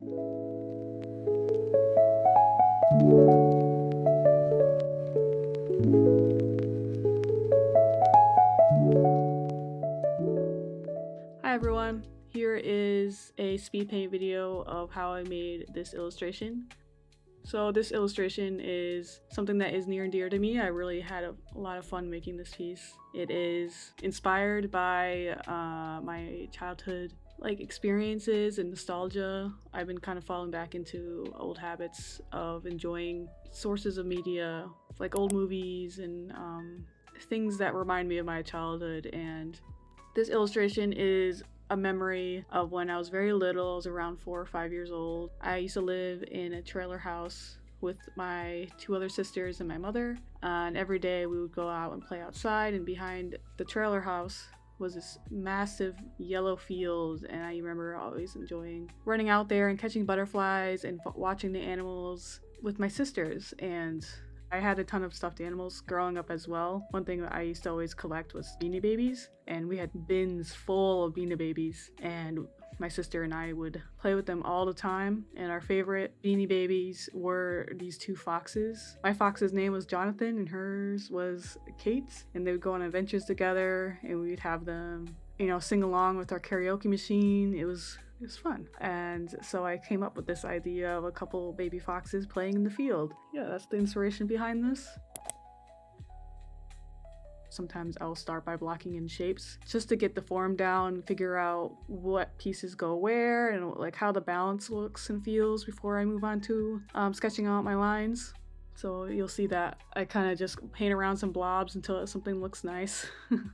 Hi everyone, here is a speed paint video of how I made this illustration. So this illustration is something that is near and dear to me. I really had a lot of fun making this piece. It is inspired by my childhood experiences and nostalgia. I've been kind of falling back into old habits of enjoying sources of media, like old movies and things that remind me of my childhood. And this illustration is a memory of when I was very little. I was around 4 or 5 years old. I used to live in a trailer house with my 2 other sisters and my mother, and every day we would go out and play outside, and behind the trailer house was this massive yellow field, and I remember always enjoying running out there and catching butterflies and watching the animals with my sisters. And I had a ton of stuffed animals growing up as well. One thing that I used to always collect was Beanie Babies, and we had bins full of Beanie Babies, and my sister and I would play with them all the time. And our favorite Beanie Babies were these 2 foxes. My fox's name was Jonathan and hers was Kate, and they would go on adventures together, and we'd have them, sing along with our karaoke machine. It was fun. And so I came up with this idea of a couple baby foxes playing in the field. Yeah, that's the inspiration behind this. Sometimes I'll start by blocking in shapes just to get the form down, figure out what pieces go where, and like how the balance looks and feels before I move on to sketching out my lines. So you'll see that I kind of just paint around some blobs until something looks nice,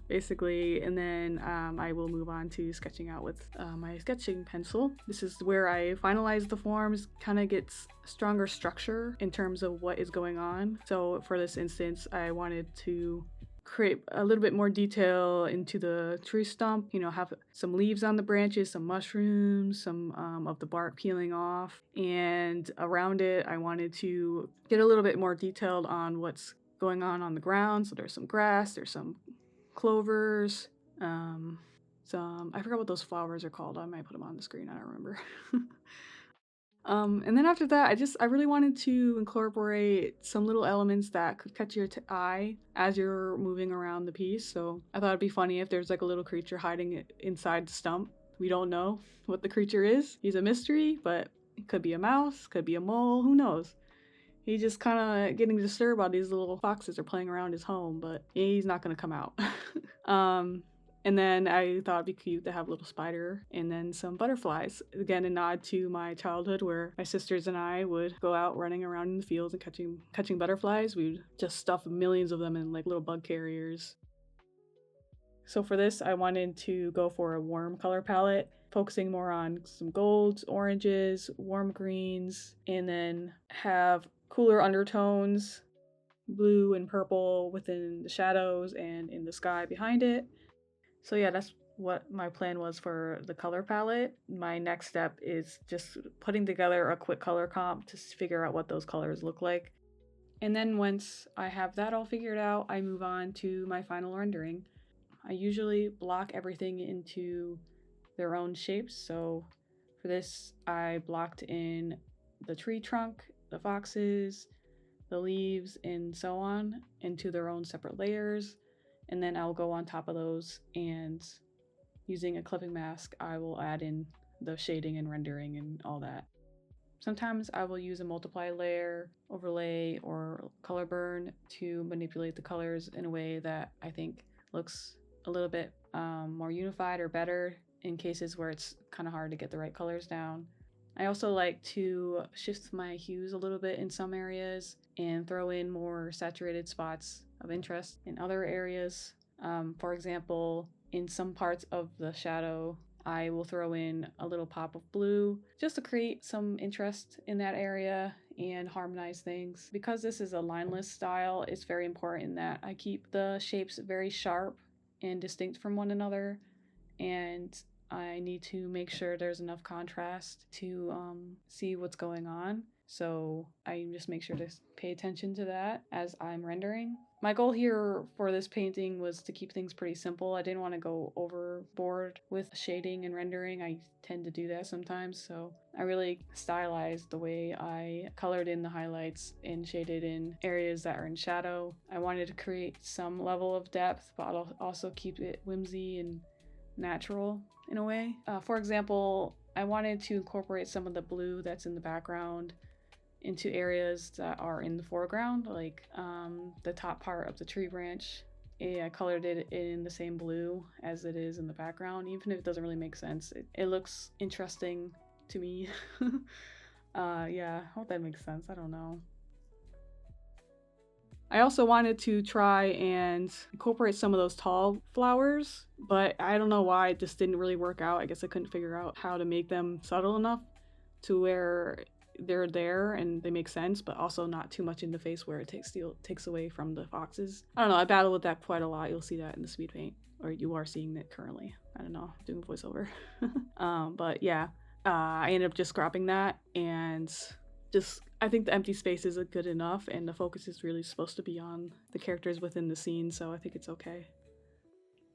basically, and then I will move on to sketching out with my sketching pencil. This is where I finalize the forms, kind of gets stronger structure in terms of what is going on. So for this instance, I wanted to create a little bit more detail into the tree stump, have some leaves on the branches, some mushrooms, some of the bark peeling off, and around it I wanted to get a little bit more detailed on what's going on the ground. So there's some grass, there's some clovers, I forgot what those flowers are called. I might put them on the screen, I don't remember. And then after that, I really wanted to incorporate some little elements that could catch your eye as you're moving around the piece. So I thought it'd be funny if there's like a little creature hiding inside the stump. We don't know what the creature is. He's a mystery, but it could be a mouse, could be a mole, who knows? He's just kind of getting disturbed while these little foxes are playing around his home, but he's not going to come out. And then I thought it'd be cute to have a little spider and then some butterflies. Again, a nod to my childhood where my sisters and I would go out running around in the fields and catching butterflies. We would just stuff millions of them in like little bug carriers. So for this, I wanted to go for a warm color palette, focusing more on some golds, oranges, warm greens, and then have cooler undertones, blue and purple within the shadows and in the sky behind it. So yeah, that's what my plan was for the color palette. My next step is just putting together a quick color comp to figure out what those colors look like. And then once I have that all figured out, I move on to my final rendering. I usually block everything into their own shapes. So for this, I blocked in the tree trunk, the foxes, the leaves, and so on into their own separate layers. And then I'll go on top of those, and using a clipping mask, I will add in the shading and rendering and all that. Sometimes I will use a multiply layer, overlay, or color burn to manipulate the colors in a way that I think looks a little bit more unified or better in cases where it's kind of hard to get the right colors down. I also like to shift my hues a little bit in some areas and throw in more saturated spots of interest in other areas. For example, in some parts of the shadow, I will throw in a little pop of blue just to create some interest in that area and harmonize things. Because this is a lineless style, it's very important that I keep the shapes very sharp and distinct from one another, and I need to make sure there's enough contrast to see what's going on. So I just make sure to pay attention to that as I'm rendering. My goal here for this painting was to keep things pretty simple. I didn't want to go overboard with shading and rendering. I tend to do that sometimes, so I really stylized the way I colored in the highlights and shaded in areas that are in shadow. I wanted to create some level of depth, but I'll also keep it whimsy and natural in a way. For example, I wanted to incorporate some of the blue that's in the background into areas that are in the foreground, like the top part of the tree branch. I colored it in the same blue as it is in the background, even if it doesn't really make sense. It looks interesting to me. Yeah, I hope that makes sense. I don't know. I also wanted to try and incorporate some of those tall flowers, but I don't know why it just didn't really work out. I guess I couldn't figure out how to make them subtle enough to where they're there and they make sense, but also not too much in the face where it takes away from the foxes. I don't know, I battle with that quite a lot. You'll see that in the speed paint, or you are seeing it currently. I don't know, doing a voiceover. But yeah, I ended up just scrapping that, and just I think the empty space is good enough, and the focus is really supposed to be on the characters within the scene, so I think it's okay.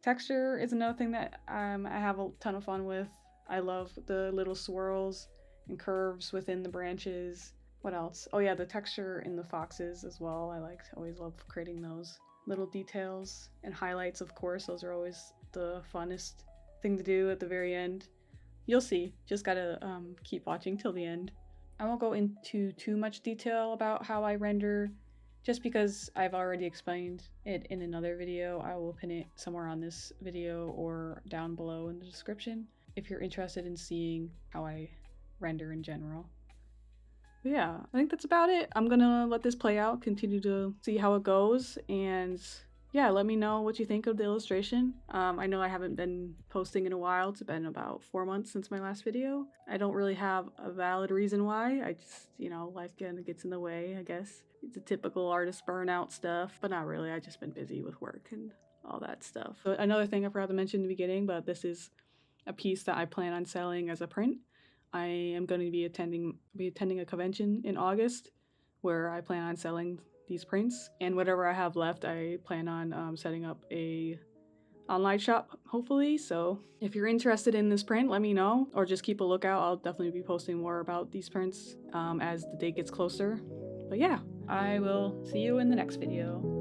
Texture is another thing that I have a ton of fun with. I love the little swirls and curves within the branches. What else? Oh yeah, the texture in the foxes as well. Always love creating those little details and highlights, of course. Those are always the funnest thing to do at the very end. You'll see. Just gotta keep watching till the end. I won't go into too much detail about how I render, just because I've already explained it in another video. I will pin it somewhere on this video or down below in the description if you're interested in seeing how I render in general. But yeah, I think that's about it. I'm gonna let this play out, continue to see how it goes, and yeah, let me know what you think of the illustration. I know I haven't been posting in a while. It's been about 4 months since my last video. I don't really have a valid reason why. I just, life kind of gets in the way, I guess. It's a typical artist burnout stuff, but not really. I've just been busy with work and all that stuff. But another thing I forgot to mention in the beginning, but this is a piece that I plan on selling as a print. I am going to be attending a convention in August where I plan on selling these prints, and whatever I have left I plan on setting up a online shop, hopefully. So if you're interested in this print, let me know, or just keep a lookout. I'll definitely be posting more about these prints as the date gets closer. But yeah, I will see you in the next video.